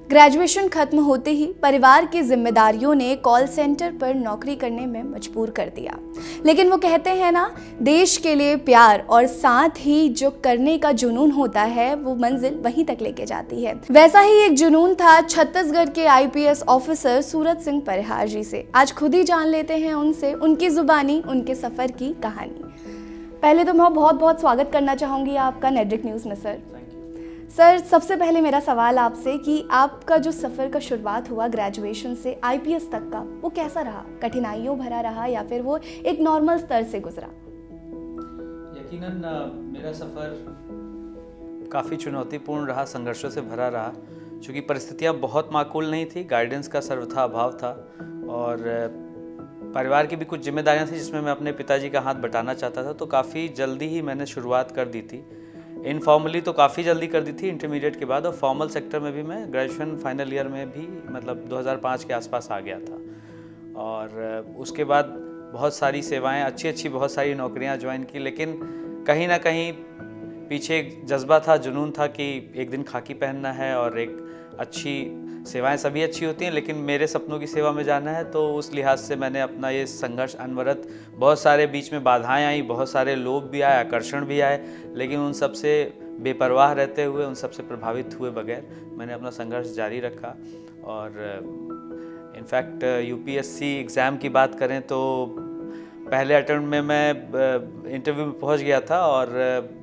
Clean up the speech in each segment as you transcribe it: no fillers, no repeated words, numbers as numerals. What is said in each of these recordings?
Graduation खत्म होते ही परिवार की जिम्मेदारियों ने कॉल सेंटर पर नौकरी करने में मजबूर कर दिया। लेकिन वो कहते हैं ना, देश के लिए प्यार और साथ ही जो करने का जुनून होता है वो मंजिल वहीं तक लेके जाती है। वैसा ही एक जुनून था छत्तीसगढ़ के आईपीएस ऑफिसर सूरज सिंह परिहार जी से। आज खुद ही जान लेते हैं उनसे उनकी जुबानी उनके सफर की कहानी। पहले तो मैं बहुत बहुत स्वागत करना चाहूँगी आपका नेटवर्क न्यूज़ में सर। सर, सबसे पहले मेरा सवाल आपसे कि आपका जो सफ़र का शुरुआत हुआ ग्रेजुएशन से आईपीएस तक का, वो कैसा रहा? कठिनाइयों भरा रहा या फिर वो एक नॉर्मल स्तर से गुजरा? यकीनन मेरा सफ़र काफ़ी चुनौतीपूर्ण रहा, संघर्षों से भरा रहा, क्योंकि परिस्थितियाँ बहुत माकूल नहीं थी, गाइडेंस का सर्वथा अभाव था और परिवार की भी कुछ जिम्मेदारियाँ थी जिसमें मैं अपने पिताजी का हाथ बटाना चाहता था। तो काफ़ी जल्दी ही मैंने शुरुआत कर दी थी। इनफॉर्मली तो काफ़ी जल्दी कर दी थी इंटरमीडिएट के बाद, और फॉर्मल सेक्टर में भी मैं ग्रेजुएशन फाइनल ईयर में भी मतलब 2005 के आसपास आ गया था। और उसके बाद बहुत सारी सेवाएं, अच्छी बहुत सारी नौकरियां ज्वाइन की, लेकिन कहीं ना कहीं पीछे एक जज्बा था, जुनून था कि एक दिन खाकी पहनना है और एक अच्छी सेवाएं सभी अच्छी होती हैं, लेकिन मेरे सपनों की सेवा में जाना है। तो उस लिहाज से मैंने अपना ये संघर्ष अनवरत, बहुत सारे बीच में बाधाएं आई, बहुत सारे लोग भी आए, आकर्षण भी आए, लेकिन उन सब से बेपरवाह रहते हुए, उन सब से प्रभावित हुए बगैर मैंने अपना संघर्ष जारी रखा। और इनफैक्ट यूपीएससी एग्ज़ाम की बात करें तो पहले अटेम्प्ट में मैं इंटरव्यू में पहुंच गया था, और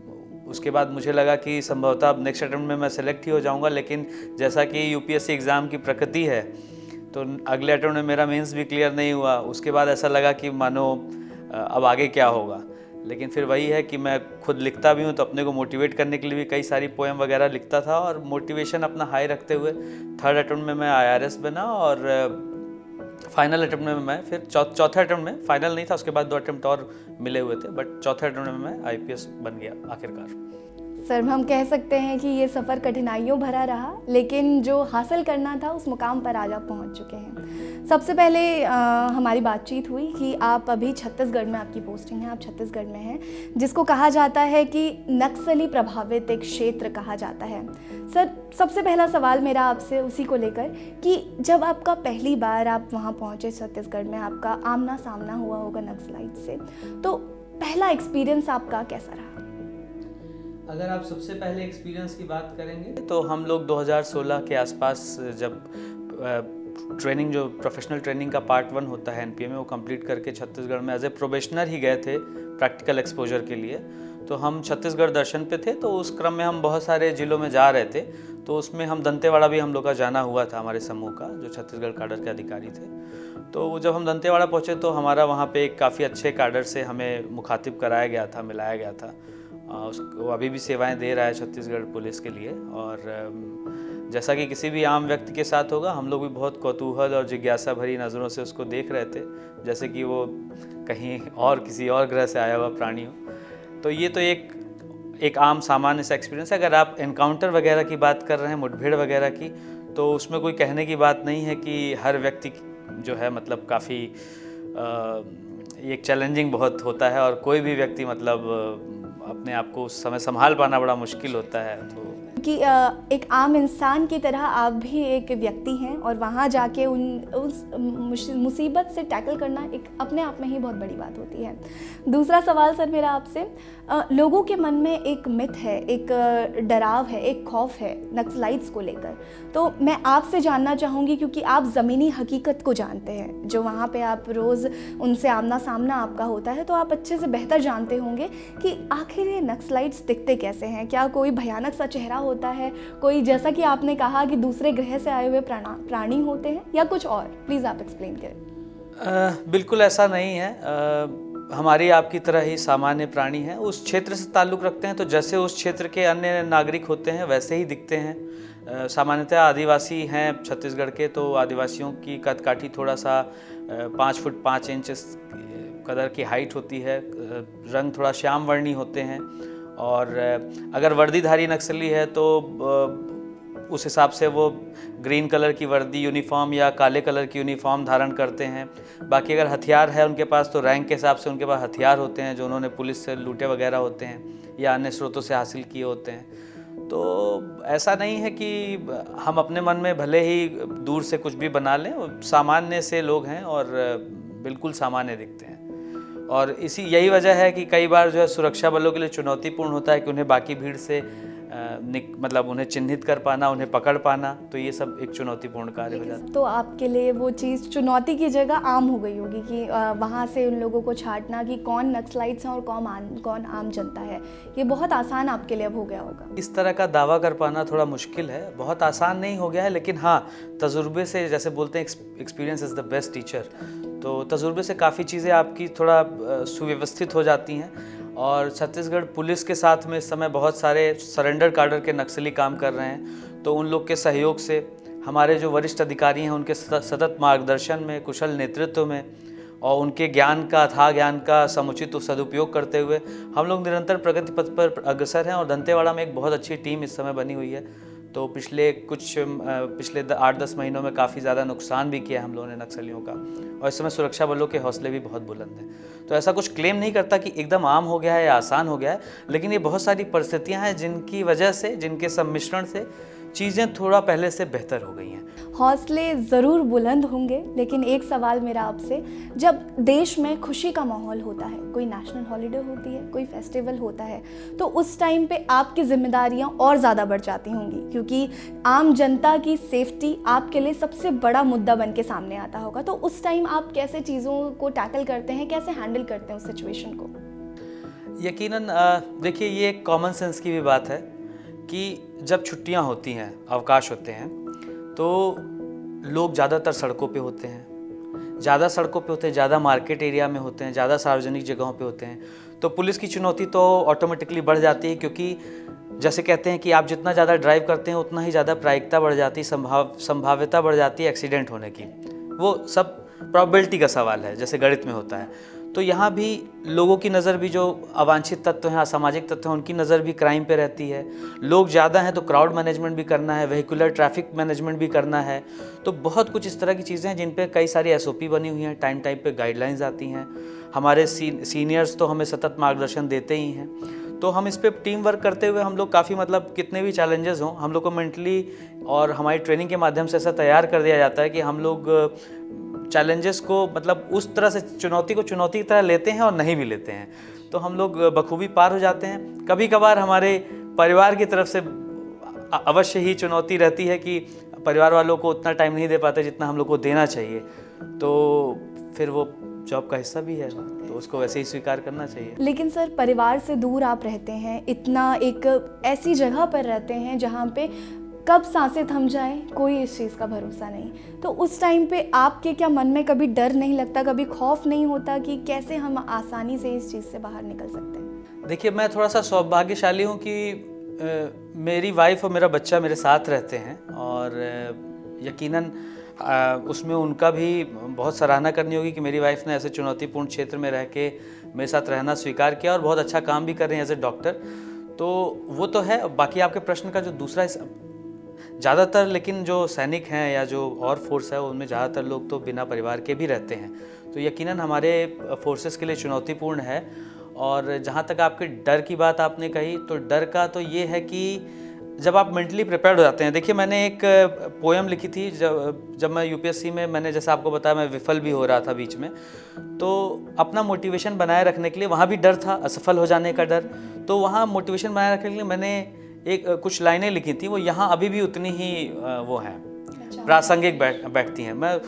उसके बाद मुझे लगा कि संभवतः अब नेक्स्ट अटेम्प्ट में मैं सेलेक्ट ही हो जाऊंगा। लेकिन जैसा कि यूपीएससी एग्ज़ाम की प्रकृति है, तो अगले अटेम्प्ट में मेरा मेंस भी क्लियर नहीं हुआ। उसके बाद ऐसा लगा कि मानो अब आगे क्या होगा। लेकिन फिर वही है कि मैं खुद लिखता भी हूँ, तो अपने को मोटिवेट करने के लिए भी कई सारी पोएम वगैरह लिखता था, और मोटिवेशन अपना हाई रखते हुए थर्ड अटेम्प्ट में मैं आईआरएस बना, और फाइनल अटेम्प्ट में मैं फिर चौथे अटेम्प्ट में, फाइनल नहीं था, उसके बाद 2 अटेम्प्ट और मिले हुए थे, बट चौथे अटेम्प्ट में मैं आईपीएस बन गया आखिरकार। सर, हम कह सकते हैं कि ये सफ़र कठिनाइयों भरा रहा, लेकिन जो हासिल करना था उस मुकाम पर आज आप पहुँच चुके हैं। सबसे पहले हमारी बातचीत हुई कि आप अभी छत्तीसगढ़ में, आपकी पोस्टिंग है, आप छत्तीसगढ़ में हैं, जिसको कहा जाता है कि नक्सली प्रभावित एक क्षेत्र कहा जाता है। सर, सबसे पहला सवाल मेरा आपसे उसी को लेकर कि जब आपका पहली बार आप वहाँ पहुँचे छत्तीसगढ़ में, आपका आमना सामना हुआ होगा नक्सलाइट से, तो पहला एक्सपीरियंस आपका कैसा रहा? अगर आप सबसे पहले एक्सपीरियंस की बात करेंगे तो हम लोग 2016 के आसपास, जब ट्रेनिंग, जो प्रोफेशनल ट्रेनिंग का पार्ट 1 होता है एनपीए में, वो कंप्लीट करके छत्तीसगढ़ में एज ए प्रोबेशनर ही गए थे प्रैक्टिकल एक्सपोजर के लिए। तो हम छत्तीसगढ़ दर्शन पे थे, तो उस क्रम में हम बहुत सारे ज़िलों में जा रहे थे। तो उसमें हम दंतेवाड़ा भी हम लोग का जाना हुआ था, हमारे समूह का, जो छत्तीसगढ़ कैडर के अधिकारी थे। तो जब हम दंतेवाड़ा पहुँचे तो हमारा वहाँ पे एक काफ़ी अच्छे कैडर से हमें मुखातिब कराया गया था, मिलाया गया था। वो अभी भी सेवाएं दे रहा है छत्तीसगढ़ पुलिस के लिए। और जैसा कि किसी भी आम व्यक्ति के साथ होगा, हम लोग भी बहुत कौतूहल और जिज्ञासा भरी नज़रों से उसको देख रहे थे, जैसे कि वो कहीं और किसी और ग्रह से आया हुआ प्राणी हो। तो ये तो एक आम सामान्य सा एक्सपीरियंस है। अगर आप एनकाउंटर वगैरह की बात कर रहे हैं, मुठभेड़ वगैरह की, तो उसमें कोई कहने की बात नहीं है कि हर व्यक्ति जो है मतलब काफ़ी एक चैलेंजिंग बहुत होता है, और कोई भी व्यक्ति मतलब अपने आप को उस समय संभाल पाना बड़ा मुश्किल होता है। तो कि एक आम इंसान की तरह आप भी एक व्यक्ति हैं, और वहाँ जाके उस मुसीबत से टैकल करना एक अपने आप में ही बहुत बड़ी बात होती है। दूसरा सवाल सर मेरा आपसे, लोगों के मन में एक मिथ है, एक डराव है, एक खौफ है नक्सलाइट्स को लेकर। तो मैं आपसे जानना चाहूँगी, क्योंकि आप ज़मीनी हकीकत को जानते हैं, जो वहाँ पे आप रोज़ उनसे आमना सामना आपका होता है, तो आप अच्छे से बेहतर जानते होंगे कि आखिर ये नक्सलाइट्स दिखते कैसे हैं। क्या कोई भयानक सा चेहरा होता है, कोई जैसा कि आपने कहा कि दूसरे ग्रह से आए हुए प्राणी होते हैं, या कुछ और? प्लीज़ आप एक्सप्लेन करें। बिल्कुल ऐसा नहीं है। हमारी आपकी तरह ही सामान्य प्राणी हैं, उस क्षेत्र से ताल्लुक़ रखते हैं, तो जैसे उस क्षेत्र के अन्य नागरिक होते हैं वैसे ही दिखते हैं। सामान्यतः आदिवासी हैं छत्तीसगढ़ के, तो आदिवासियों की कदकाठी थोड़ा सा 5 फुट 5 इंच कदर की हाइट होती है, रंग थोड़ा श्याम वर्णी होते हैं, और अगर वर्दीधारी नक्सली है तो उस हिसाब से वो ग्रीन कलर की वर्दी यूनिफॉर्म या काले कलर की यूनिफॉर्म धारण करते हैं। बाकी अगर हथियार है उनके पास, तो रैंक के हिसाब से उनके पास हथियार होते हैं जो उन्होंने पुलिस से लूटे वगैरह होते हैं या अन्य स्रोतों से हासिल किए होते हैं। तो ऐसा नहीं है कि हम अपने मन में भले ही दूर से कुछ भी बना लें, सामान्य से लोग हैं और बिल्कुल सामान्य दिखते हैं। और यही वजह है कि कई बार जो है सुरक्षा बलों के लिए चुनौतीपूर्ण होता है कि उन्हें बाकी भीड़ से मतलब उन्हें चिन्हित कर पाना, उन्हें पकड़ पाना, तो ये सब एक चुनौतीपूर्ण कार्य हो जाता है। तो आपके लिए वो चीज़ चुनौती की जगह आम हो गई होगी कि वहाँ से उन लोगों को छांटना कि कौन नक्सलाइट्स हैं और कौन आम जनता है, ये बहुत आसान आपके लिए अब हो गया होगा। इस तरह का दावा कर पाना थोड़ा मुश्किल है, बहुत आसान नहीं हो गया है, लेकिन हाँ, तजुर्बे से, जैसे बोलते हैं experience is the best teacher, तो तजुर्बे से काफ़ी चीज़ें आपकी थोड़ा सुव्यवस्थित हो जाती हैं। और छत्तीसगढ़ पुलिस के साथ में इस समय बहुत सारे सरेंडर काडर के नक्सली काम कर रहे हैं, तो उन लोग के सहयोग से, हमारे जो वरिष्ठ अधिकारी हैं उनके सतत मार्गदर्शन में, कुशल नेतृत्व में और उनके अथाह ज्ञान का समुचित सदुपयोग करते हुए हम लोग निरंतर प्रगति पथ पर अग्रसर हैं। और दंतेवाड़ा में एक बहुत अच्छी टीम इस समय बनी हुई है। तो पिछले 8-10 महीनों में काफ़ी ज़्यादा नुकसान भी किया हम लोगों ने नक्सलियों का, और इस समय सुरक्षा बलों के हौसले भी बहुत बुलंद हैं। तो ऐसा कुछ क्लेम नहीं करता कि एकदम आम हो गया है या आसान हो गया है, लेकिन ये बहुत सारी परिस्थितियां हैं जिनकी वजह से, जिनके सम्मिश्रण से चीज़ें थोड़ा पहले से बेहतर हो गई हैं। हौसले ज़रूर बुलंद होंगे, लेकिन एक सवाल मेरा आपसे, जब देश में खुशी का माहौल होता है, कोई नेशनल हॉलीडे होती है, कोई फेस्टिवल होता है, तो उस टाइम पे आपकी जिम्मेदारियां और ज़्यादा बढ़ जाती होंगी, क्योंकि आम जनता की सेफ्टी आपके लिए सबसे बड़ा मुद्दा बन के सामने आता होगा। तो उस टाइम आप कैसे चीज़ों को टैकल करते हैं, कैसे हैंडल करते हैं उस सिचुएशन को? यकीनन देखिए, ये एक कॉमन सेंस की भी बात है कि जब छुट्टियां होती हैं, अवकाश होते हैं, तो लोग ज़्यादातर सड़कों पे होते हैं, ज़्यादा मार्केट एरिया में होते हैं, ज़्यादा सार्वजनिक जगहों पे होते हैं। तो पुलिस की चुनौती तो ऑटोमेटिकली बढ़ जाती है, क्योंकि जैसे कहते हैं कि आप जितना ज़्यादा ड्राइव करते हैं उतना ही ज़्यादा प्रायिकता बढ़ जाती है, संभाव्यता बढ़ जाती है एक्सीडेंट होने की। वो सब प्रोबेबिलिटी का सवाल है, जैसे गणित में होता है। तो यहाँ भी लोगों की नज़र भी, जो अवांछित तत्व हैं, असामाजिक तत्व हैं, उनकी नज़र भी क्राइम पे रहती है। लोग ज़्यादा हैं तो क्राउड मैनेजमेंट भी करना है, वेहिकुलर ट्रैफिक मैनेजमेंट भी करना है। तो बहुत कुछ इस तरह की चीज़ें हैं जिन पे कई सारी SOP बनी हुई हैं, टाइम पे गाइडलाइंस आती हैं। हमारे सीनियर्स तो हमें सतत मार्गदर्शन देते ही हैं। तो हम इस पर टीम वर्क करते हुए हम लोग काफ़ी, मतलब कितने भी चैलेंजेस हों, हम लोग को मेंटली और हमारी ट्रेनिंग के माध्यम से ऐसा तैयार कर दिया जाता है कि हम लोग चैलेंजेस को, मतलब उस तरह से चुनौती को चुनौती की तरह लेते हैं और नहीं भी लेते हैं, तो हम लोग बखूबी पार हो जाते हैं। कभी कभार हमारे परिवार की तरफ से अवश्य ही चुनौती रहती है कि परिवार वालों को उतना टाइम नहीं दे पाते जितना हम लोग को देना चाहिए, तो फिर वो जॉब का हिस्सा भी है, तो उसको वैसे ही स्वीकार करना चाहिए। लेकिन सर, परिवार से दूर आप रहते हैं, इतना एक ऐसी जगह पर रहते हैं जहाँ पे कब सांसें थम जाए कोई इस चीज़ का भरोसा नहीं, तो उस टाइम पे आपके क्या मन में कभी डर नहीं लगता, कभी खौफ नहीं होता कि कैसे हम आसानी से इस चीज़ से बाहर निकल सकते हैं? देखिए, मैं थोड़ा सा सौभाग्यशाली हूँ कि मेरी वाइफ और मेरा बच्चा मेरे साथ रहते हैं, और यकीनन उसमें उनका भी बहुत सराहना करनी होगी कि मेरी वाइफ ने ऐसे चुनौतीपूर्ण क्षेत्र में रह के मेरे साथ रहना स्वीकार किया और बहुत अच्छा काम भी कर रहे हैं एज ए डॉक्टर। तो वो तो है। बाकी आपके प्रश्न का जो दूसरा ज़्यादातर, लेकिन जो सैनिक हैं या जो और फोर्स है उनमें ज़्यादातर लोग तो बिना परिवार के भी रहते हैं, तो यकीनन हमारे फोर्सेस के लिए चुनौतीपूर्ण है। और जहाँ तक आपके डर की बात आपने कही, तो डर का तो ये है कि जब आप मेंटली प्रिपेयर्ड हो जाते हैं। देखिए, मैंने एक पोएम लिखी थी जब मैं UPSC में, मैंने जैसा आपको बताया मैं विफल भी हो रहा था बीच में, तो अपना मोटिवेशन बनाए रखने के लिए, वहाँ भी डर था असफल हो जाने का डर, तो वहाँ मोटिवेशन बनाए रखने के लिए मैंने कुछ लाइनें लिखी थी, वो यहाँ अभी भी उतनी ही वो हैं, प्रासंगिक बैठती हैं। मैं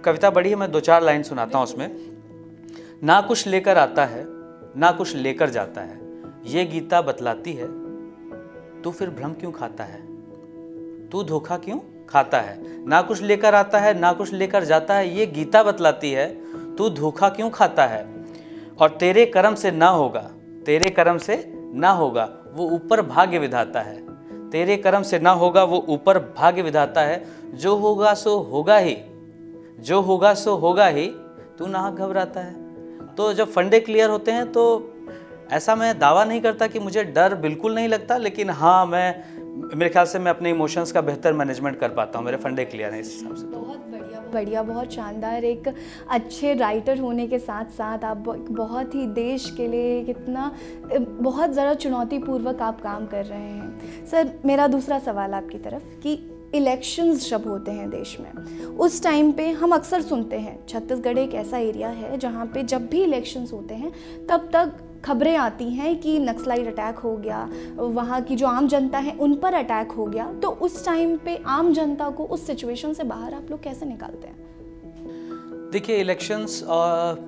कविता पढ़ी है, मैं 2-4 लाइन सुनाता हूँ उसमें। ना कुछ लेकर आता है, ना कुछ लेकर जाता है, ये गीता बतलाती है, तू फिर भ्रम क्यों खाता है, तू धोखा क्यों खाता है। ना कुछ लेकर आता है, ना कुछ लेकर जाता है, ये गीता बतलाती है, तू धोखा क्यों खाता है। और तेरे कर्म से ना होगा, तेरे कर्म से ना होगा, वो ऊपर भाग्य विधाता है। तेरे कर्म से ना होगा, वो ऊपर भाग्य विधाता है। जो होगा सो होगा ही, जो होगा सो होगा ही, तू ना घबराता है। तो जब फंडे क्लियर होते हैं, तो ऐसा मैं दावा नहीं करता कि मुझे डर बिल्कुल नहीं लगता, लेकिन हाँ, मैं मेरे ख्याल से मैं अपने इमोशंस का बेहतर मैनेजमेंट कर पाता हूँ, मेरे फंडे क्लियर हैं इस हिसाब से। बहुत बढ़िया बढ़िया, बहुत शानदार। एक अच्छे राइटर होने के साथ साथ आप बहुत ही देश के लिए कितना बहुत ज़्यादा चुनौतीपूर्वक आप काम कर रहे हैं। सर, मेरा दूसरा सवाल आपकी तरफ कि इलेक्शंस जब होते हैं देश में, उस टाइम पे हम अक्सर सुनते हैं, छत्तीसगढ़ एक ऐसा एरिया है जहाँ पे जब भी इलेक्शंस होते हैं तब तक खबरें आती हैं कि नक्सलाइट अटैक हो गया, वहाँ की जो आम जनता है उन पर अटैक हो गया। तो उस टाइम पे आम जनता को उस सिचुएशन से बाहर आप लोग कैसे निकालते हैं? देखिए, इलेक्शंस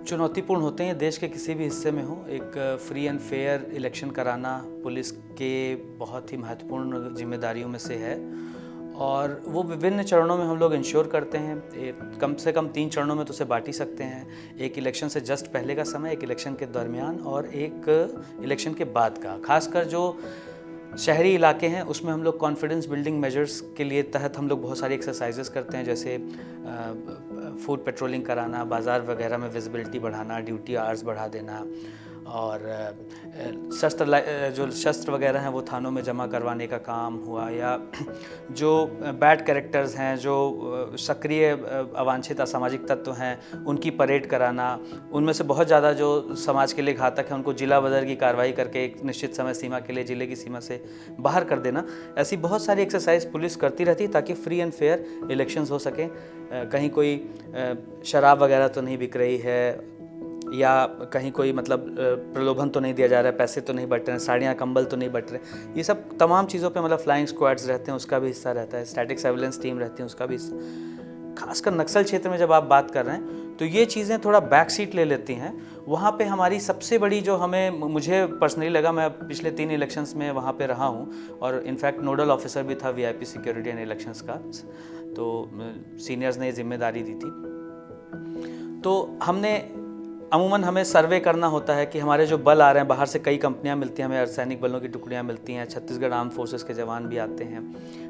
चुनौतीपूर्ण होते हैं, देश के किसी भी हिस्से में हो। एक फ्री एंड फेयर इलेक्शन कराना पुलिस के बहुत ही महत्वपूर्ण जिम्मेदारियों में से है, और वो विभिन्न चरणों में हम लोग इंश्योर करते हैं। कम से कम 3 चरणों में तो उसे बांट ही सकते हैं। एक इलेक्शन से जस्ट पहले का समय, एक इलेक्शन के दरमियान और एक इलेक्शन के बाद का। खासकर जो शहरी इलाके हैं उसमें हम लोग कॉन्फिडेंस बिल्डिंग मेजर्स के लिए तहत हम लोग बहुत सारी एक्सरसाइजेस करते हैं, जैसे फूड पेट्रोलिंग कराना, बाज़ार वगैरह में विजिबिलिटी बढ़ाना, ड्यूटी आवर्स बढ़ा देना, और जो शस्त्र वगैरह हैं वो थानों में जमा करवाने का काम हुआ, या जो बैड कैरेक्टर्स हैं, जो सक्रिय अवांछित असामाजिक तत्व हैं, उनकी परेड कराना, उनमें से बहुत ज़्यादा जो समाज के लिए घातक है उनको जिला बदर की कार्रवाई करके एक निश्चित समय सीमा के लिए जिले की सीमा से बाहर कर देना। ऐसी बहुत सारी एक्सरसाइज पुलिस करती रहती है ताकि फ्री एंड फेयर इलेक्शंस हो सकें। कहीं कोई शराब वगैरह तो नहीं बिक रही है, या कहीं कोई मतलब प्रलोभन तो नहीं दिया जा रहा है, पैसे तो नहीं बट रहे हैं, साड़ियाँ कंबल तो नहीं बट रहे। ये सब तमाम चीज़ों पे मतलब फ्लाइंग स्क्वाड्स रहते हैं, उसका भी हिस्सा रहता है, स्टैटिक सर्विलेंस टीम रहती है, उसका भी हिस्सा। खासकर नक्सल क्षेत्र में जब आप बात कर रहे हैं तो ये चीज़ें थोड़ा बैक सीट ले लेती हैं। वहाँ पे हमारी सबसे बड़ी जो मुझे पर्सनली लगा, मैं पिछले 3 इलेक्शंस में वहाँ पे रहा हूँ, और इनफैक्ट नोडल ऑफिसर भी था VIP सिक्योरिटी एंड इलेक्शंस का, तो सीनियर्स ने जिम्मेदारी दी थी। तो अमूमन हमें सर्वे करना होता है कि हमारे जो बल आ रहे हैं, बाहर से कई कंपनियां मिलती हैं, हमें अर्धसैनिक बलों की टुकड़ियां मिलती हैं, छत्तीसगढ़ आर्म फोर्सेस के जवान भी आते हैं,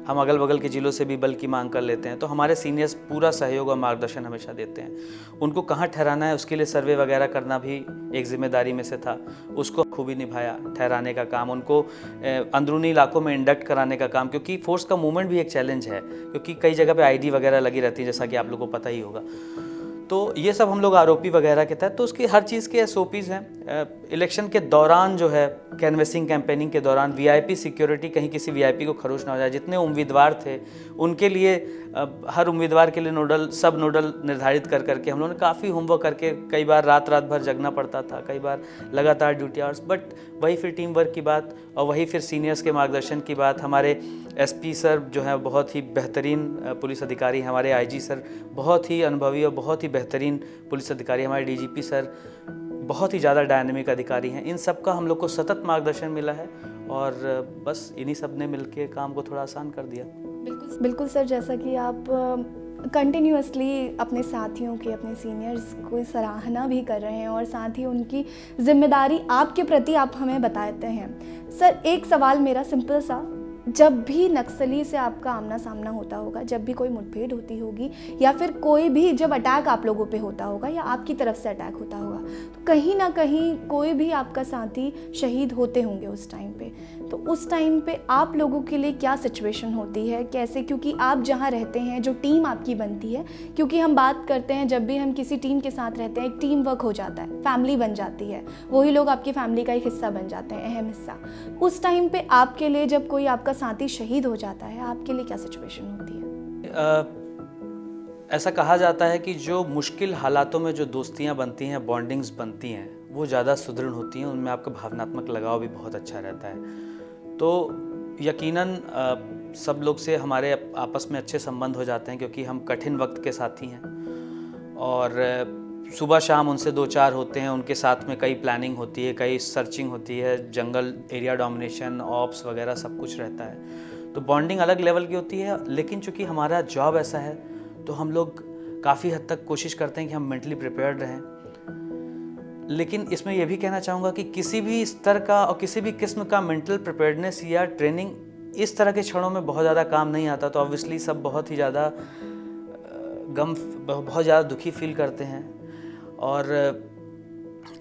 हम अगल बगल के जिलों से भी बल की मांग कर लेते हैं। तो हमारे सीनियर्स पूरा सहयोग और मार्गदर्शन हमेशा देते हैं। उनको कहाँ ठहराना है उसके लिए सर्वे वगैरह करना भी एक जिम्मेदारी में से था, उसको खूबी निभाया। ठहराने का काम, उनको अंदरूनी इलाकों में इंडक्ट कराने का काम, क्योंकि फोर्स का मूवमेंट भी एक चैलेंज है, क्योंकि कई जगह पर ID वगैरह लगी रहती है, जैसा कि आप लोगों को पता ही होगा। तो ये सब हम लोग आरोपी वगैरह के तहत, तो उसकी हर चीज़ के SOPs हैं। इलेक्शन के दौरान जो है, कैनवेसिंग कैंपेनिंग के दौरान VIP सिक्योरिटी, कहीं किसी VIP को खरोच ना हो जाए। जितने उम्मीदवार थे उनके लिए हर उम्मीदवार के लिए सब नोडल निर्धारित कर करके हम लोगों ने काफ़ी होमवर्क करके, कई बार रात भर जगना पड़ता था, कई बार लगातार ड्यूटी आवर्स, बट वही फिर टीम वर्क की बात, और वही फिर सीनियर्स के मार्गदर्शन की बात। हमारे SP सर जो है बहुत ही बेहतरीन पुलिस अधिकारी, हमारे IG सर बहुत ही अनुभवी और बहुत ही बेहतरीन पुलिस अधिकारी, हमारे DGP सर बहुत ही ज़्यादा डायनेमिक अधिकारी हैं। इन सब का हम लोग को सतत मार्गदर्शन मिला है, और बस इन्हीं सब ने मिलकर काम को थोड़ा आसान कर दिया। बिल्कुल सर, जैसा कि आप कंटिन्यूअसली अपने साथियों की, अपने सीनियर्स को सराहना भी कर रहे हैं, और साथ ही उनकी जिम्मेदारी आपके प्रति आप हमें बताते हैं। सर, एक सवाल मेरा सिंपल सा, जब भी नक्सली से आपका आमना सामना होता होगा, जब भी कोई मुठभेड़ होती होगी, या फिर कोई भी जब अटैक आप लोगों पे होता होगा या आपकी तरफ से अटैक होता होगा, तो कहीं ना कहीं कोई भी आपका साथी शहीद होते होंगे उस टाइम पे। तो उस टाइम पे आप लोगों के लिए क्या सिचुएशन होती है, कैसे? क्योंकि आप जहाँ रहते हैं, जो टीम आपकी बनती है, क्योंकि हम बात करते हैं जब भी हम किसी टीम के साथ रहते हैं, एक टीम वर्क हो जाता है, फैमिली बन जाती है, वही लोग आपकी फैमिली का एक हिस्सा बन जाते हैं, अहम हिस्सा। उस टाइम पे आपके लिए जब कोई आपका साथी शहीद हो जाता है, आपके लिए क्या सिचुएशन होती है? ऐसा कहा जाता है कि जो मुश्किल हालातों में जो दोस्तियां बनती हैं, बॉन्डिंग्स बनती हैं, वो ज़्यादा सुदृढ़ होती हैं, उनमें आपका भावनात्मक लगाव भी बहुत अच्छा रहता है। तो यकीनन सब लोग से हमारे आपस में अच्छे संबंध हो जाते हैं, क्योंकि हम कठिन वक्त के साथी हैं, और सुबह शाम उनसे 2-4 होते हैं, उनके साथ में कई प्लानिंग होती है, कई सर्चिंग होती है, जंगल एरिया डोमिनेशन, ऑप्स वगैरह सब कुछ रहता है। तो बॉन्डिंग अलग लेवल की होती है, लेकिन चूँकि हमारा जॉब ऐसा है तो हम लोग काफ़ी हद तक कोशिश करते हैं कि हम मेंटली प्रिपेयर्ड रहें। लेकिन इसमें यह भी कहना चाहूँगा कि किसी भी स्तर का और किसी भी किस्म का मेंटल प्रिपेयर्डनेस या ट्रेनिंग इस तरह के क्षणों में बहुत ज़्यादा काम नहीं आता। तो ऑब्वियसली सब बहुत ही ज़्यादा बहुत ज़्यादा दुखी फील करते हैं, और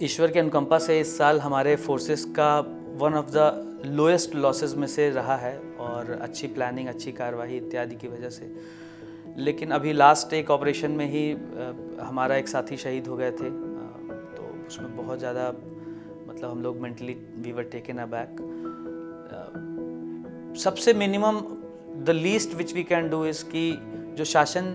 ईश्वर के अनुकंपा से इस साल हमारे फोर्सेस का one of the lowest losses में से रहा है, और और अच्छी प्लानिंग, अच्छी कार्रवाई इत्यादि की वजह से। लेकिन अभी लास्ट एक ऑपरेशन में ही हमारा एक साथी शहीद हो गए थे, तो उसमें बहुत ज़्यादा मतलब हम लोग mentally we were taken aback. सबसे minimum the least which we can do is कि जो शासन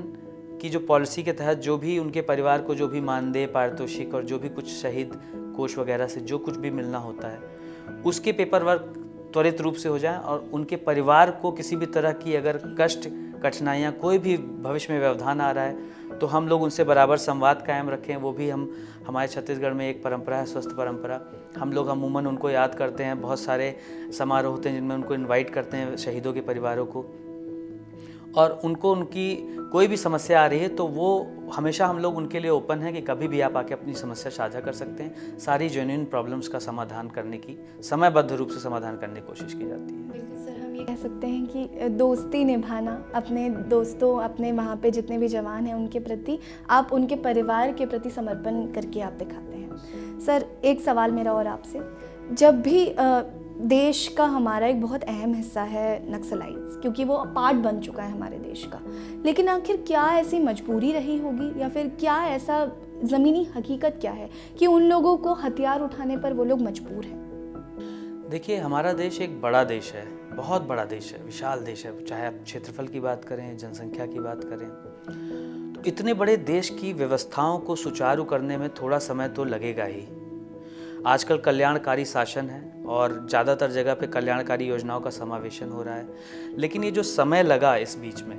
की जो पॉलिसी के तहत जो भी उनके परिवार को जो भी मानदेय, पारितोषिक और जो भी कुछ शहीद कोष वगैरह से जो कुछ भी मिलना होता है उसके पेपर वर्क त्वरित रूप से हो जाए, और उनके परिवार को किसी भी तरह की अगर कष्ट, कठिनाइयाँ, कोई भी भविष्य में व्यवधान आ रहा है तो हम लोग उनसे बराबर संवाद कायम रखें। वो भी हमारे छत्तीसगढ़ में एक परंपरा है, स्वस्थ परंपरा। हम लोग अमूमन उनको याद करते हैं, बहुत सारे समारोह होते हैं जिनमें उनको इनवाइट करते हैं, शहीदों के परिवारों को, और उनको उनकी कोई भी समस्या आ रही है तो वो हमेशा हम लोग उनके लिए ओपन हैं कि कभी भी आप आके अपनी समस्या साझा कर सकते हैं। सारी जेन्युइन प्रॉब्लम्स का समाधान करने की, समयबद्ध रूप से समाधान करने की कोशिश की जाती है। बिल्कुल सर, हम ये कह सकते हैं कि दोस्ती निभाना, अपने दोस्तों, अपने वहाँ पे जितने भी जवान हैं उनके प्रति आप उनके परिवार के प्रति समर्पण करके आप दिखाते हैं। सर, एक सवाल मेरा और आपसे, जब भी देश का हमारा एक बहुत अहम हिस्सा है नक्सलाइट्स, क्योंकि वो पार्ट बन चुका है हमारे देश का, लेकिन आखिर क्या ऐसी मजबूरी रही होगी या फिर क्या ऐसा ज़मीनी हकीकत क्या है कि उन लोगों को हथियार उठाने पर वो लोग मजबूर हैं? देखिए, हमारा देश एक बड़ा देश है, बहुत बड़ा देश है, विशाल देश है। चाहे आप क्षेत्रफल की बात करें, जनसंख्या की बात करें, तो इतने बड़े देश की व्यवस्थाओं को सुचारू करने में थोड़ा समय तो लगेगा ही। आजकल कल्याणकारी शासन है और ज़्यादातर जगह पे कल्याणकारी योजनाओं का समावेशन हो रहा है, लेकिन ये जो समय लगा इस बीच में,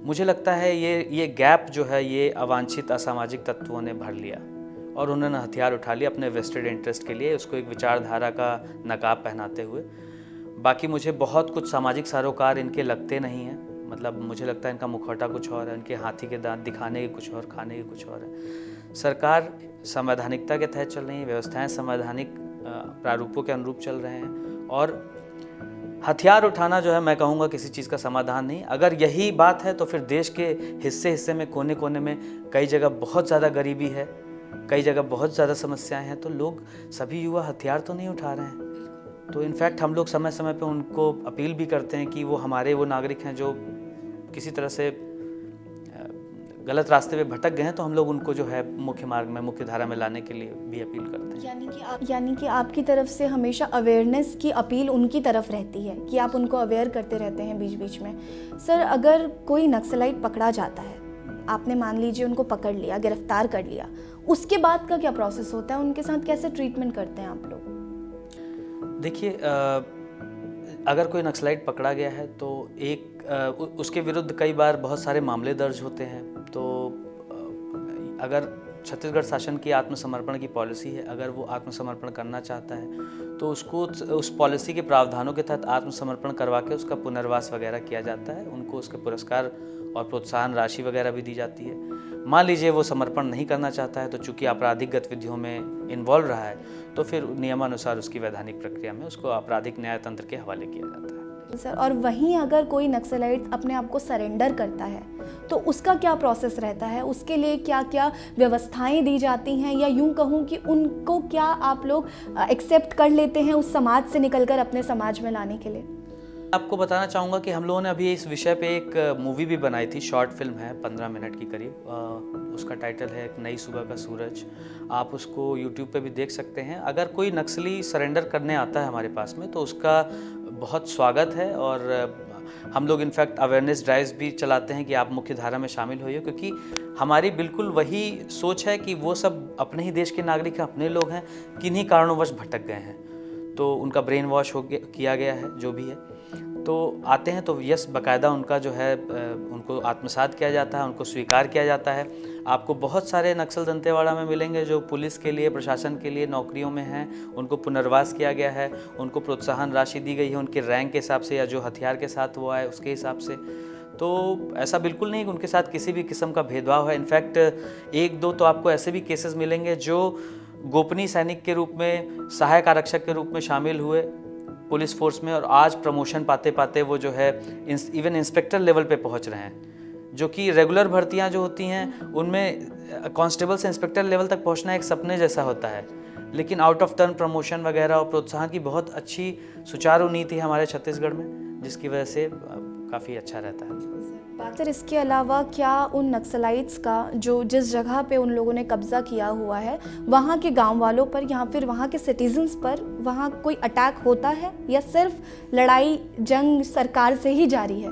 मुझे लगता है ये गैप जो है ये अवांछित असामाजिक तत्वों ने भर लिया और उन्होंने हथियार उठा लिया अपने वेस्टेड इंटरेस्ट के लिए, उसको एक विचारधारा का नकाब पहनाते हुए। बाकी मुझे बहुत कुछ सामाजिक सरोकार इनके लगते नहीं हैं, मतलब मुझे लगता है इनका मुखौटा कुछ और है, इनके हाथी के दांत दिखाने के कुछ और, खाने के कुछ और है। सरकार संवैधानिकता के तहत चल रही है, व्यवस्थाएं संवैधानिक प्रारूपों के अनुरूप चल रहे हैं, और हथियार उठाना जो है मैं कहूँगा किसी चीज़ का समाधान नहीं। अगर यही बात है तो फिर देश के हिस्से हिस्से में, कोने कोने में कई जगह बहुत ज़्यादा गरीबी है, कई जगह बहुत ज़्यादा समस्याएं हैं, तो लोग, सभी युवा हथियार तो नहीं उठा रहे हैं। तो इनफैक्ट हम लोग समय समय पे उनको अपील भी करते हैं कि वो हमारे वो नागरिक हैं जो किसी तरह से गलत रास्ते पे भटक गए हैं, तो हम लोग उनको जो है मुख्य मार्ग में, मुख्य धारा में लाने के लिए भी अपील करते हैं। यानी कि आपकी तरफ से हमेशा अवेयरनेस की अपील उनकी तरफ रहती है कि आप उनको अवेयर करते रहते हैं बीच बीच में। सर, अगर कोई नक्सलाइट पकड़ा जाता है, आपने मान लीजिए उनको पकड़ लिया, गिरफ्तार कर लिया, उसके बाद का क्या प्रोसेस होता है? उनके साथ कैसे ट्रीटमेंट करते हैं आप लोग? देखिए, अगर कोई नक्सलाइट पकड़ा गया है तो उसके विरुद्ध कई बार बहुत सारे मामले दर्ज होते हैं। तो अगर छत्तीसगढ़ शासन की आत्मसमर्पण की पॉलिसी है, अगर वो आत्मसमर्पण करना चाहता है तो उसको उस पॉलिसी के प्रावधानों के तहत आत्मसमर्पण करवा के उसका पुनर्वास वगैरह किया जाता है, उनको उसके पुरस्कार और प्रोत्साहन राशि वगैरह भी दी जाती है। मान लीजिए वो समर्पण नहीं करना चाहता है, तो चूंकि आपराधिक गतिविधियों में इन्वॉल्व रहा है, तो फिर नियमानुसार उसकी वैधानिक प्रक्रिया में उसको आपराधिक न्याय तंत्र के हवाले किया जाता है। सर, और वहीं अगर कोई नक्सलाइट अपने आप को सरेंडर करता है तो उसका क्या प्रोसेस रहता है? उसके लिए क्या क्या व्यवस्थाएं दी जाती हैं, या यूं कहूं कि उनको क्या आप लोग एक्सेप्ट कर लेते हैं उस समाज से निकलकर अपने समाज में लाने के लिए? आपको बताना चाहूँगा कि हम लोगों ने अभी इस विषय पे एक मूवी भी बनाई थी, शॉर्ट फिल्म है 15 मिनट की करीब, उसका टाइटल है एक नई सुबह का सूरज। आप उसको यूट्यूब पे भी देख सकते हैं। अगर कोई नक्सली सरेंडर करने आता है हमारे पास में तो उसका बहुत स्वागत है, और हम लोग इनफैक्ट अवेयरनेस ड्राइव्स भी चलाते हैं कि आप मुख्य धारा में शामिल होइए, क्योंकि हमारी बिल्कुल वही सोच है कि वो सब अपने ही देश के नागरिक हैं, अपने लोग हैं, किन्हीं कारणोंवश भटक गए हैं, तो उनका ब्रेन वॉश किया गया है, जो भी है, तो आते हैं तो यस, बाकायदा उनका जो है उनको आत्मसात किया जाता है, उनको स्वीकार किया जाता है। आपको बहुत सारे नक्सल दंतेवाड़ा में मिलेंगे जो पुलिस के लिए, प्रशासन के लिए नौकरियों में हैं, उनको पुनर्वास किया गया है, उनको प्रोत्साहन राशि दी गई है उनके रैंक के हिसाब से या जो हथियार के साथ वो आए उसके हिसाब से। तो ऐसा बिल्कुल नहीं कि उनके साथ किसी भी किस्म का भेदभाव है। इनफैक्ट एक दो तो आपको ऐसे भी केसेस मिलेंगे जो गोपनीय सैनिक के रूप में, सहायक आरक्षक के रूप में शामिल हुए पुलिस फोर्स में, और आज प्रमोशन पाते पाते वो जो है इवन इंस्पेक्टर लेवल पे पहुंच रहे हैं, जो कि रेगुलर भर्तियां जो होती हैं उनमें कांस्टेबल से इंस्पेक्टर लेवल तक पहुंचना एक सपने जैसा होता है, लेकिन आउट ऑफ टर्न प्रमोशन वगैरह और प्रोत्साहन की बहुत अच्छी सुचारू नीति है हमारे छत्तीसगढ़ में, जिसकी वजह से काफ़ी अच्छा रहता है। बात सर इसके अलावा क्या उन नक्सलाइट्स का जो जिस जगह पे उन लोगों ने कब्जा किया हुआ है वहाँ के गांव वालों पर या फिर वहाँ के सिटीजन्स पर वहाँ कोई अटैक होता है या सिर्फ लड़ाई जंग सरकार से ही जारी है?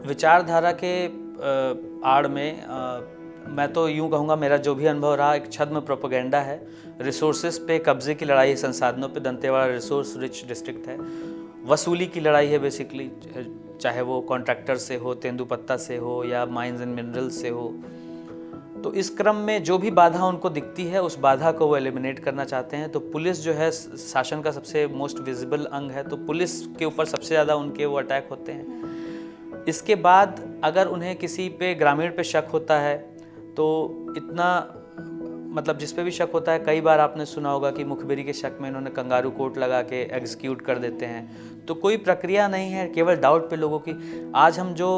विचारधारा के आड़ में मैं तो यूँ कहूँगा, मेरा जो भी अनुभव रहा एक छद्म प्रोपेगेंडा है। रिसोर्सेज पे कब्जे की लड़ाई, संसाधनों पे दंतेवाड़ा रिसोर्स रिच डिस्ट्रिक्ट है। वसूली की लड़ाई है बेसिकली, चाहे वो कॉन्ट्रैक्टर से हो, तेंदुपत्ता से हो या माइंस एंड मिनरल्स से हो। तो इस क्रम में जो भी बाधा उनको दिखती है उस बाधा को वो एलिमिनेट करना चाहते हैं। तो पुलिस जो है शासन का सबसे मोस्ट विजिबल अंग है, तो पुलिस के ऊपर सबसे ज़्यादा उनके वो अटैक होते हैं। इसके बाद अगर उन्हें किसी पे ग्रामीण पे शक होता है तो इतना मतलब जिस पे भी शक होता है, कई बार आपने सुना होगा कि मुखबिरी के शक में इन्होंने कंगारू कोर्ट लगा के एग्जीक्यूट कर देते हैं। तो कोई प्रक्रिया नहीं है, केवल डाउट पे लोगों की। आज हम जो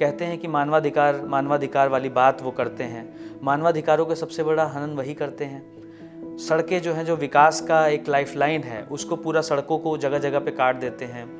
कहते हैं कि मानवाधिकार वाली बात वो करते हैं, मानवाधिकारों का सबसे बड़ा हनन वही करते हैं। सड़कें जो हैं, जो विकास का एक लाइफलाइन है, उसको पूरा सड़कों को जगह जगह पे काट देते हैं।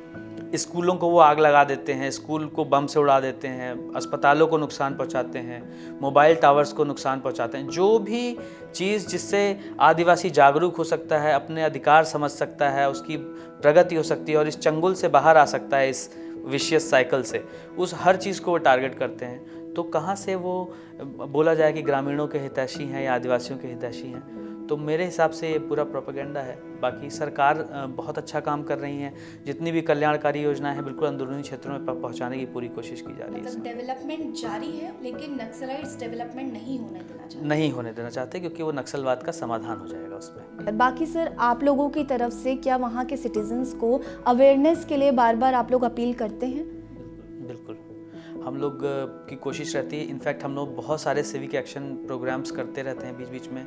स्कूलों को वो आग लगा देते हैं, स्कूल को बम से उड़ा देते हैं, अस्पतालों को नुकसान पहुंचाते हैं, मोबाइल टावर्स को नुकसान पहुंचाते हैं। जो भी चीज़ जिससे आदिवासी जागरूक हो सकता है, अपने अधिकार समझ सकता है, उसकी प्रगति हो सकती है और इस चंगुल से बाहर आ सकता है, इस विशियस साइकिल से, उस हर चीज़ को वो टारगेट करते हैं। तो कहाँ से वो बोला जाए कि ग्रामीणों के हितैषी हैं या आदिवासियों के हितैषी हैं? तो मेरे हिसाब से ये पूरा प्रोपेगेंडा है। बाकी सरकार बहुत अच्छा काम कर रही है, जितनी भी कल्याणकारी योजनाएं हैं बिल्कुल अंदरूनी क्षेत्रों में पहुंचाने की पूरी कोशिश की जा रही है। मतलब डेवलपमेंट जारी है लेकिन नक्सलाइट्स डेवलपमेंट नहीं होने देना चाहते क्योंकि वो नक्सलवाद का समाधान हो जाएगा उसमें। बाकी सर आप लोगों की तरफ से क्या वहाँ के सिटीजन्स को अवेयरनेस के लिए बार बार आप लोग अपील करते हैं? बिल्कुल, हम लोग की कोशिश रहती है। इनफैक्ट हम लोग बहुत सारे सिविक एक्शन प्रोग्राम्स करते रहते हैं बीच बीच में।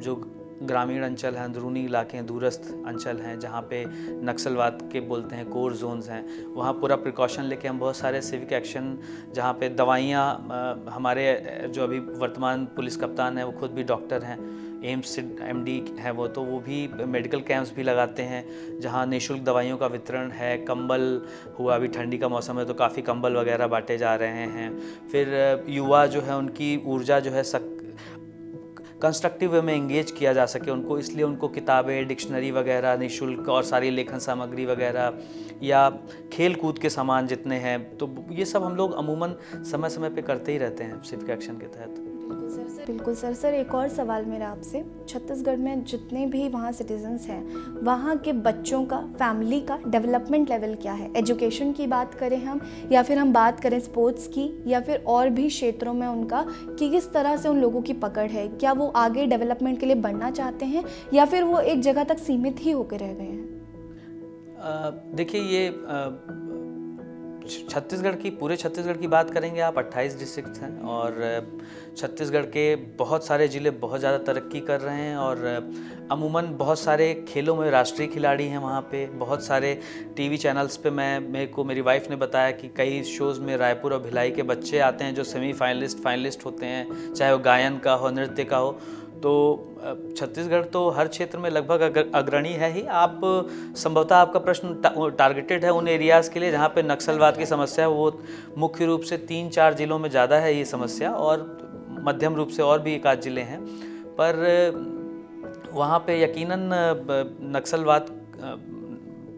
जो ग्रामीण अंचल हैं, अंदरूनी इलाके हैं, दूरस्थ अंचल हैं, जहाँ पे नक्सलवाद के बोलते हैं कोर जोन्स हैं, वहाँ पूरा प्रिकॉशन लेके हम बहुत सारे सिविक एक्शन, जहाँ पे दवाइयाँ, हमारे जो अभी वर्तमान पुलिस कप्तान हैं वो खुद भी डॉक्टर हैं, एम्स से MD हैं वो, तो वो भी मेडिकल कैंप्स भी लगाते हैं जहाँ निःशुल्क दवाइयों का वितरण है। कंबल हुआ, अभी ठंडी का मौसम है तो काफ़ी कंबल वगैरह बांटे जा रहे हैं। फिर युवा जो है उनकी ऊर्जा जो है कंस्ट्रक्टिव वे में एंगेज किया जा सके उनको, इसलिए उनको किताबें, डिक्शनरी वगैरह निःशुल्क और सारी लेखन सामग्री वगैरह या खेल कूद के सामान जितने हैं, तो ये सब हम लोग अमूमन समय समय पे करते ही रहते हैं सिविक एक्शन के तहत। बिल्कुल सर, एक और सवाल मेरा आपसे, छत्तीसगढ़ में जितने भी वहाँ सिटीजन्स हैं, वहाँ के बच्चों का, फैमिली का डेवलपमेंट लेवल क्या है? एजुकेशन की बात करें हम या फिर हम बात करें स्पोर्ट्स की या फिर और भी क्षेत्रों में उनका, कि किस तरह से उन लोगों की पकड़ है? क्या वो आगे डेवलपमेंट के लिए बढ़ना चाहते हैं या फिर वो एक जगह तक सीमित ही होकर रह गए हैं? देखिए, ये पूरे छत्तीसगढ़ की बात करेंगे आप, 28 डिस्ट्रिक्ट हैं और छत्तीसगढ़ के बहुत सारे ज़िले बहुत ज़्यादा तरक्की कर रहे हैं और अमूमन बहुत सारे खेलों में राष्ट्रीय खिलाड़ी हैं वहाँ पे। बहुत सारे टीवी चैनल्स पे मेरी वाइफ ने बताया कि कई शोज़ में रायपुर और भिलाई के बच्चे आते हैं जो फाइनलिस्ट होते हैं, चाहे वो गायन का हो, नृत्य का हो। तो छत्तीसगढ़ तो हर क्षेत्र में लगभग अग्रणी है ही। आप संभवतः आपका प्रश्न टारगेटेड है उन एरियाज़ के लिए जहाँ पे नक्सलवाद की समस्या है, वो मुख्य रूप से 3-4 जिलों में ज़्यादा है ये समस्या, और मध्यम रूप से और भी 1-8 जिले हैं। पर वहाँ पे यकीनन नक्सलवाद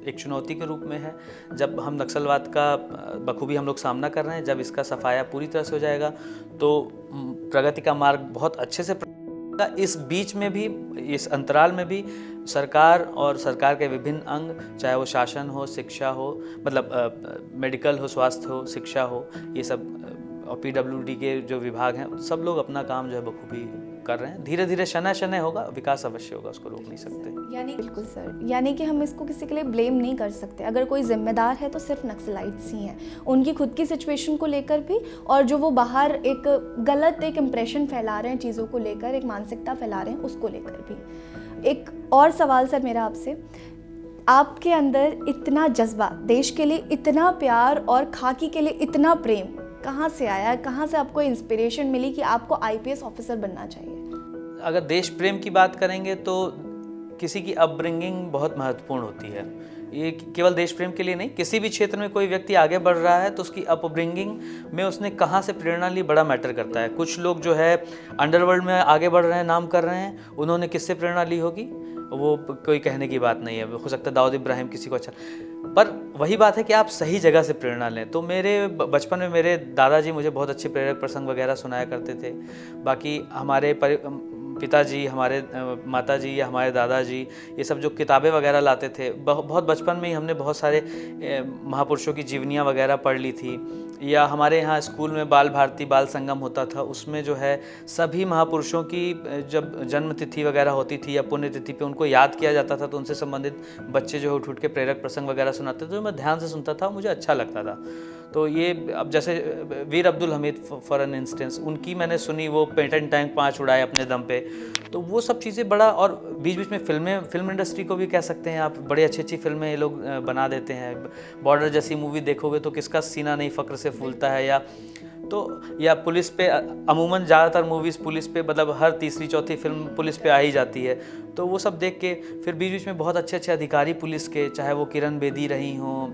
एक चुनौती के रूप में है। जब हम नक्सलवाद का बखूबी हम लोग सामना कर रहे हैं, जब इसका सफाया पूरी तरह से हो जाएगा तो प्रगति का मार्ग बहुत अच्छे से। इस बीच में भी, इस अंतराल में भी सरकार और सरकार के विभिन्न अंग, चाहे वो शासन हो, शिक्षा हो, मतलब मेडिकल हो, स्वास्थ्य हो, शिक्षा हो, ये सब और PWD के जो विभाग हैं, सब लोग अपना काम जो है बखूबी कर रहे हैं। धीरे धीरे शनय होगा, विकास अवश्य होगा, उसको रोक नहीं सकते। बिल्कुल सर, यानी कि हम इसको किसी के लिए ब्लेम नहीं कर सकते। अगर कोई जिम्मेदार है तो सिर्फ नक्सलाइट्स ही हैं, उनकी खुद की सिचुएशन को लेकर भी, और जो वो बाहर एक गलत इंप्रेशन फैला रहे हैं चीज़ों को लेकर, एक मानसिकता फैला रहे हैं उसको लेकर भी। एक और सवाल सर मेरा आपसे, आपके अंदर इतना जज्बा, देश के लिए इतना प्यार और खाकी के लिए इतना प्रेम कहाँ से आया? कहाँ से आपको इंस्पिरेशन मिली कि आपको IPS ऑफिसर बनना चाहिए? अगर देश प्रेम की बात करेंगे तो किसी की अपब्रिंगिंग बहुत महत्वपूर्ण होती है। ये केवल देश प्रेम के लिए नहीं, किसी भी क्षेत्र में कोई व्यक्ति आगे बढ़ रहा है तो उसकी अपब्रिंगिंग में उसने कहाँ से प्रेरणा ली बड़ा मैटर करता है। कुछ लोग जो है अंडरवर्ल्ड में आगे बढ़ रहे हैं, नाम कर रहे हैं, उन्होंने किससे प्रेरणा ली होगी वो कोई कहने की बात नहीं है। हो सकता है दाऊद इब्राहिम किसी को अच्छा, पर वही बात है कि आप सही जगह से प्रेरणा लें। तो मेरे बचपन में मेरे दादाजी मुझे बहुत अच्छे प्रेरक प्रसंग वगैरह सुनाया करते थे। बाकी हमारे पिताजी, हमारे माताजी या हमारे दादाजी ये सब जो किताबें वगैरह लाते थे, बहुत बचपन में ही हमने बहुत सारे महापुरुषों की जीवनियाँ वगैरह पढ़ ली थी। या हमारे यहाँ स्कूल में बाल भारती बाल संगम होता था, उसमें जो है सभी महापुरुषों की जब जन्म तिथि वगैरह होती थी या पुण्यतिथि पे उनको याद किया जाता था, तो उनसे संबंधित बच्चे जो उठ उठ के प्रेरक प्रसंग वगैरह सुनाते थे, तो मैं ध्यान से सुनता था, मुझे अच्छा लगता था। तो ये अब जैसे Veer Abdul Hamid for an instance, उनकी मैंने सुनी, वो पेटेंट टैंक 5 उड़ाए अपने दम पे, तो वो सब चीज़ें बड़ा। और बीच बीच में फिल्म इंडस्ट्री को भी कह सकते हैं आप, बड़ी अच्छी अच्छी फिल्में ये लोग बना देते हैं। बॉर्डर जैसी मूवी देखोगे तो किसका सीना नहीं फ़क्र से फूलता है, या पुलिस पे, अमूमन ज़्यादातर मूवीज़ पुलिस पे, मतलब हर तीसरी चौथी फिल्म पुलिस पे आ ही जाती है। तो वो सब देख के फिर बीच बीच में बहुत अच्छे अच्छे अधिकारी पुलिस के, चाहे वो किरण बेदी रही हों,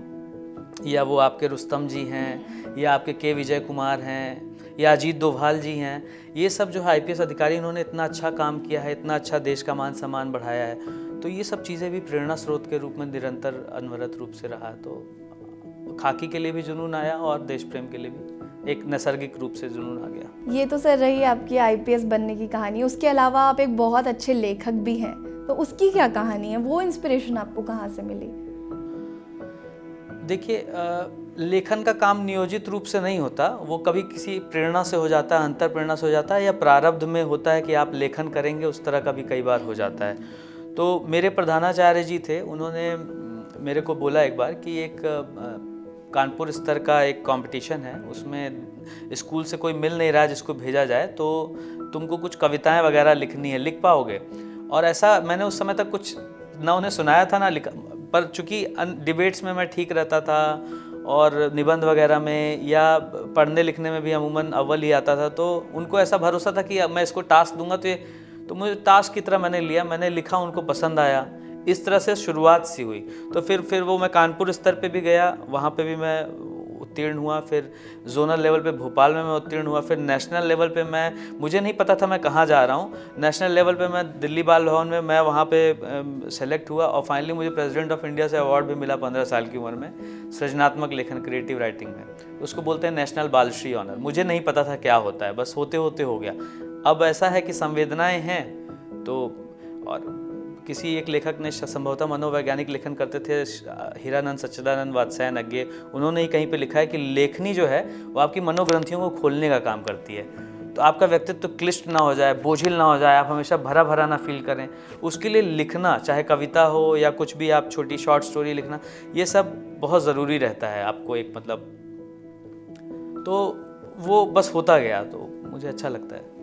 या वो आपके रुस्तम जी हैं, या आपके के विजय कुमार हैं, या अजीत डोभाल जी हैं, ये सब जो है IPS अधिकारी, इन्होंने इतना अच्छा काम किया है, इतना अच्छा देश का मान सम्मान बढ़ाया है। तो ये सब चीज़ें भी प्रेरणा स्रोत के रूप में निरंतर अनवरत रूप से रहा। तो खाकी के लिए भी जुनून आया और देश प्रेम के लिए भी एक नैसर्गिक रूप से जुनून आ गया। ये तो सर रही आपकी IPS बनने की कहानी। उसके अलावा आप एक बहुत अच्छे लेखक भी हैं, तो उसकी क्या कहानी है? वो इंस्पिरेशन आपको कहाँ से मिली? देखिए, लेखन का काम नियोजित रूप से नहीं होता, वो कभी किसी प्रेरणा से हो जाता है, अंतर प्रेरणा से हो जाता है, या प्रारब्ध में होता है कि आप लेखन करेंगे, उस तरह का भी कई बार हो जाता है। तो मेरे प्रधानाचार्य जी थे, उन्होंने मेरे को बोला एक बार कि एक कानपुर स्तर का एक कंपटीशन है, उसमें स्कूल से कोई मिल नहीं रहा जिसको भेजा जाए, तो तुमको कुछ कविताएं वगैरह लिखनी है, लिख पाओगे? और ऐसा मैंने उस समय तक कुछ ना उन्हें सुनाया था ना लिखा, पर चूँकि डिबेट्स में मैं ठीक रहता था और निबंध वगैरह में या पढ़ने लिखने में भी अमूमन अव्वल ही आता था, तो उनको ऐसा भरोसा था कि अब मैं इसको टास्क दूंगा तो मुझे टास्क की तरह मैंने लिया, मैंने लिखा, उनको पसंद आया। इस तरह से शुरुआत सी हुई। तो फिर वो मैं कानपुर स्तर पे भी गया, वहाँ पे भी मैं उत्तीर्ण हुआ, फिर जोनल लेवल पे भोपाल में मैं उत्तीर्ण हुआ, फिर नेशनल लेवल पे मुझे नहीं पता था मैं कहाँ जा रहा हूँ, नेशनल लेवल पे मैं दिल्ली बाल भवन में मैं वहाँ पे सेलेक्ट हुआ, और फाइनली मुझे प्रेसिडेंट ऑफ इंडिया से अवार्ड भी मिला 15 साल की उम्र में, सृजनात्मक लेखन, क्रिएटिव राइटिंग में। उसको बोलते हैं नेशनल बालश्री ऑनर। मुझे नहीं पता था क्या होता है, बस होते होते हो गया। अब ऐसा है कि संवेदनाएँ हैं, तो और किसी एक लेखक ने, संभवतः मनोवैज्ञानिक लेखन करते थे, हीरानंद सच्चिदानंद वात्स्यायन अज्ञे, उन्होंने ही कहीं पे लिखा है कि लेखनी जो है वो आपकी मनोग्रंथियों को खोलने का काम करती है। तो आपका व्यक्तित्व क्लिष्ट ना हो जाए, बोझिल ना हो जाए, आप हमेशा भरा भरा ना फील करें, उसके लिए लिखना, चाहे कविता हो या कुछ भी, आप छोटी शॉर्ट स्टोरी लिखना, ये सब बहुत ज़रूरी रहता है आपको एक तो वो बस होता गया, तो मुझे अच्छा लगता है।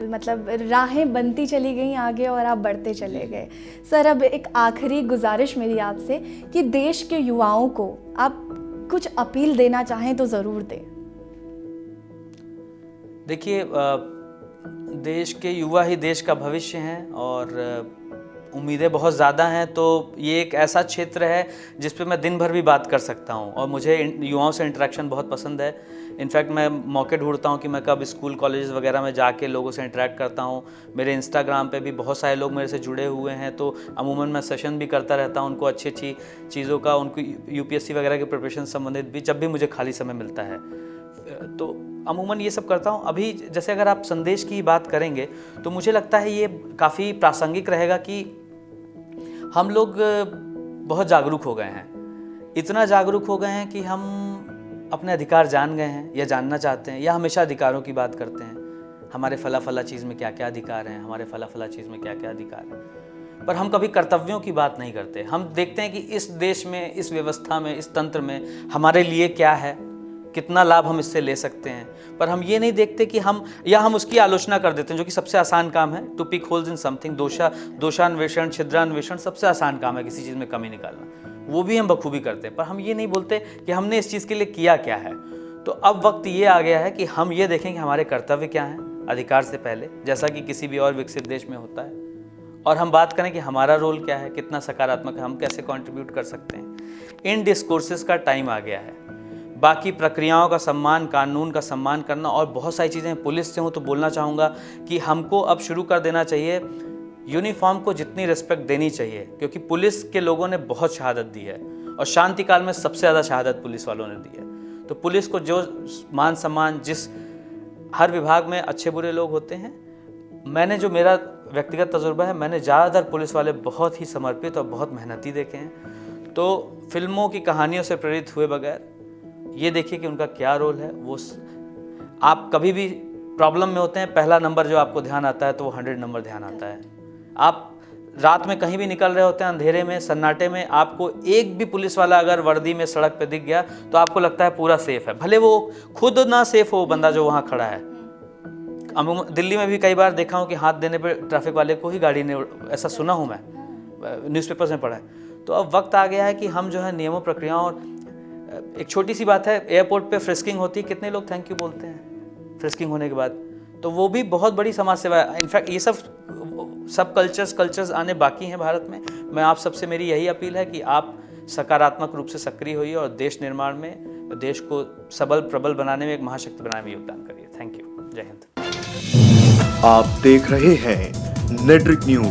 मतलब राहें बनती चली गई आगे और आप बढ़ते चले गए। सर, अब एक आखिरी गुजारिश मेरी आपसे कि देश के युवाओं को आप कुछ अपील देना चाहें तो ज़रूर दें। देखिए, देश के युवा ही देश का भविष्य हैं और उम्मीदें बहुत ज़्यादा हैं। तो ये एक ऐसा क्षेत्र है जिस पे मैं दिन भर भी बात कर सकता हूँ, और मुझे युवाओं से इंटरेक्शन बहुत पसंद है। इनफैक्ट मैं मौके ढूंढता हूँ कि मैं कब स्कूल कॉलेज वगैरह में जाके लोगों से इंटरेक्ट करता हूँ। मेरे इंस्टाग्राम पे भी बहुत सारे लोग मेरे से जुड़े हुए हैं, तो अमूमन मैं सेशन भी करता रहता हूँ उनको अच्छी अच्छी चीज़ों का, उनको UPSC वगैरह के प्रिपरेशन संबंधित भी, जब भी मुझे खाली समय मिलता है तो अमूमन ये सब करता हूँ। अभी जैसे अगर आप संदेश की बात करेंगे तो मुझे लगता है ये काफ़ी प्रासंगिक रहेगा कि हम लोग बहुत जागरूक हो गए हैं, इतना जागरूक हो गए हैं कि हम अपने अधिकार जान गए हैं या जानना चाहते हैं, या हमेशा अधिकारों की बात करते हैं, हमारे फला फला चीज़ में क्या क्या अधिकार हैं, हमारे फला फला चीज़ में क्या क्या अधिकार हैं, पर हम कभी कर्तव्यों की बात नहीं करते। हम देखते हैं कि इस देश में, इस व्यवस्था में, इस तंत्र में हमारे लिए क्या है, कितना लाभ हम इससे ले सकते हैं, पर हम ये नहीं देखते कि हम उसकी आलोचना कर देते हैं, जो कि सबसे आसान काम है। To pick holes in something, दोषान्वेषण, छिद्रान्वेषण सबसे आसान काम है, किसी चीज़ में कमी निकालना, वो भी हम बखूबी करते हैं, पर हम ये नहीं बोलते कि हमने इस चीज़ के लिए किया क्या है। तो अब वक्त ये आ गया है कि हम ये देखें कि हमारे कर्तव्य क्या हैं अधिकार से पहले, जैसा कि किसी भी और विकसित देश में होता है, और हम बात करें कि हमारा रोल क्या है, कितना सकारात्मक है, हम कैसे कंट्रीब्यूट कर सकते हैं। इन डिस्कोर्सेस का टाइम आ गया है। बाकी प्रक्रियाओं का सम्मान, कानून का सम्मान करना और बहुत सारी चीज़ें, पुलिस से हूँ तो बोलना चाहूँगा कि हमको अब शुरू कर देना चाहिए, यूनिफॉर्म को जितनी रिस्पेक्ट देनी चाहिए, क्योंकि पुलिस के लोगों ने बहुत शहादत दी है और शांति काल में सबसे ज़्यादा शहादत पुलिस वालों ने दी है। तो पुलिस को जो मान सम्मान, जिस हर विभाग में अच्छे बुरे लोग होते हैं, मैंने जो मेरा व्यक्तिगत तजुर्बा है, मैंने ज़्यादातर पुलिस वाले बहुत ही समर्पित और बहुत मेहनती देखे हैं। तो फिल्मों की कहानियों से प्रेरित हुए बगैर ये देखिए कि उनका क्या रोल है। वो आप कभी भी प्रॉब्लम में होते हैं, पहला नंबर जो आपको ध्यान आता है तो वो 100 नंबर ध्यान आता है। आप रात में कहीं भी निकल रहे होते हैं, अंधेरे में, सन्नाटे में, आपको एक भी पुलिस वाला अगर वर्दी में सड़क पे दिख गया तो आपको लगता है पूरा सेफ है, भले वो खुद ना सेफ हो बंदा जो वहाँ खड़ा है। दिल्ली में भी कई बार देखा हूँ कि हाथ देने पे ट्रैफिक वाले को ही गाड़ी ने, ऐसा सुना हूँ मैं, न्यूज़पेपर्स में पढ़ा है। तो अब वक्त आ गया है कि हम जो है नियमों, प्रक्रियाओं, और एक छोटी सी बात है, एयरपोर्ट पे फ्रिस्किंग होती है, कितने लोग थैंक यू बोलते हैं फ्रिस्किंग होने के बाद? तो वो भी बहुत बड़ी समाज सेवा है। इनफैक्ट ये सब कल्चर्स आने बाकी हैं भारत में। मैं आप सबसे, मेरी यही अपील है कि आप सकारात्मक रूप से सक्रिय होइए और देश निर्माण में, देश को सबल प्रबल बनाने में, एक महाशक्ति बनाने में योगदान करिए। Thank you. जय हिंद। आप देख रहे हैं नेट्रिक न्यूज।